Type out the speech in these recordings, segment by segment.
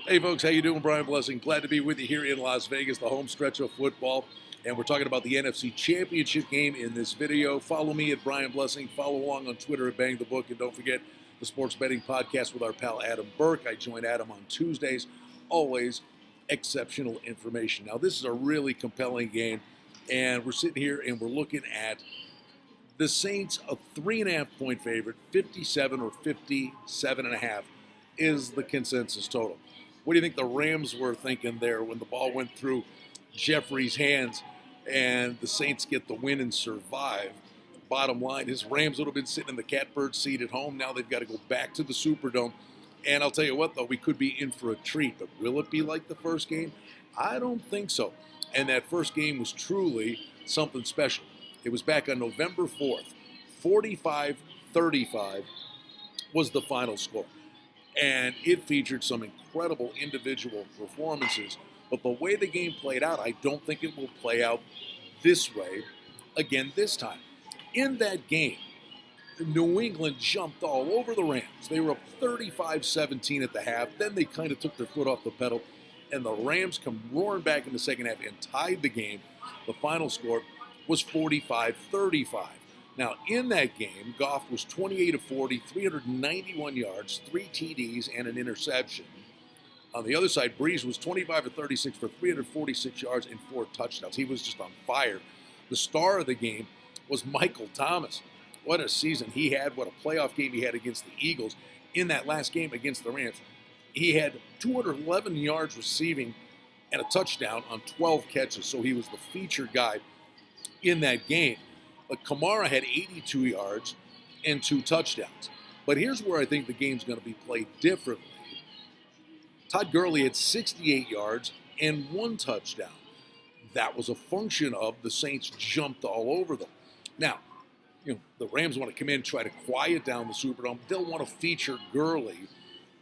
Hey folks, how you doing? Brian Blessing. Glad to be with you here in Las Vegas, the home stretch of football. And we're talking about the NFC Championship Game in this video. Follow me at Brian Blessing. Follow along on Twitter at Bang the Book. And don't forget the Sports Betting Podcast with our pal Adam Burke. I join Adam on Tuesdays. Always exceptional information. Now, this is a really compelling game. And we're sitting here and we're looking at the Saints, a 3.5-point favorite, 57 or 57.5 is the consensus total. What do you think the Rams were thinking there when the ball went through Jeffrey's hands and the Saints get the win and survive? Bottom line, his Rams would have been sitting in the catbird seat at home. Now they've got to go back to the Superdome. And I'll tell you what, though, we could be in for a treat. But will it be like the first game? I don't think so. And that first game was truly something special. It was back on November 4th. 45-35 was the final score. And it featured some incredible individual performances. But the way the game played out, I don't think it will play out this way again this time. In that game, New England jumped all over the Rams. They were up 35-17 at the half. Then they kind of took their foot off the pedal. And the Rams come roaring back in the second half and tied the game. The final score was 45-35. Now, in that game, Goff was 28 of 40, 391 yards, 3 TDs, and an interception. On the other side, Brees was 25 of 36 for 346 yards and 4 touchdowns. He was just on fire. The star of the game was Michael Thomas. What a season he had. What a playoff game he had against the Eagles. In that last game against the Rams, he had 211 yards receiving and a touchdown on 12 catches. So he was the featured guy in that game. But Kamara had 82 yards and 2 touchdowns. But here's where I think the game's going to be played differently. Todd Gurley had 68 yards and 1 touchdown. That was a function of the Saints jumped all over them. Now, the Rams want to come in and try to quiet down the Superdome. They'll want to feature Gurley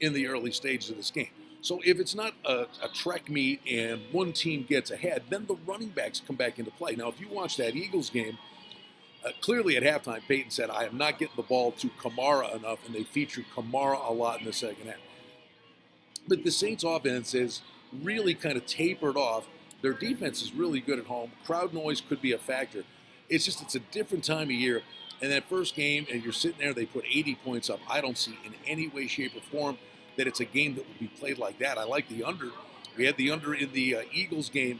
in the early stages of this game. So if it's not a trek meet and one team gets ahead, then the running backs come back into play. Now, if you watch that Eagles game, clearly at halftime, Peyton said, I am not getting the ball to Kamara enough, and they featured Kamara a lot in the second half. But the Saints' offense is really kind of tapered off. Their defense is really good at home. Crowd noise could be a factor. It's a different time of year. And that first game, and you're sitting there, they put 80 points up. I don't see in any way, shape, or form that it's a game that will be played like that. I like the under. We had the under in the Eagles game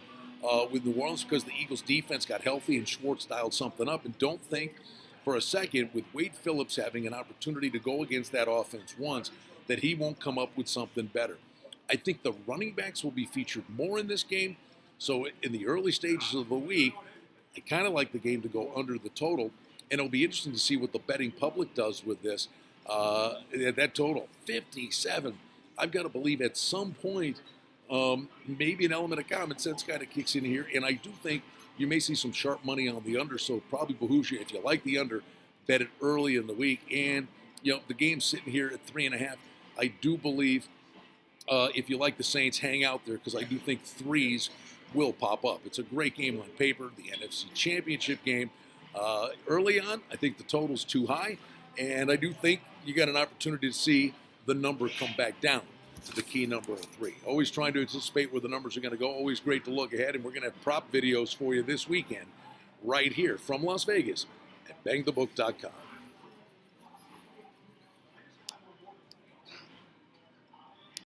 with New Orleans because the Eagles defense got healthy and Schwartz dialed something up. And don't think for a second with Wade Phillips having an opportunity to go against that offense once that he won't come up with something better. I think the running backs will be featured more in this game. So in the early stages of the week, I kind of like the game to go under the total. And it'll be interesting to see what the betting public does with this. That total, 57. I've got to believe at some point, maybe an element of common sense kind of kicks in here. And I do think you may see some sharp money on the under. So it probably behooves you, if you like the under, bet it early in the week. And, the game's sitting here at 3.5. I do believe if you like the Saints, hang out there because I do think threes will pop up. It's a great game on paper, the NFC Championship game. Early on, I think the total's too high, and I do think you got an opportunity to see the number come back down to the key number of 3. Always trying to anticipate where the numbers are going to go. Always great to look ahead, and we're going to have prop videos for you this weekend right here from Las Vegas at bangthebook.com.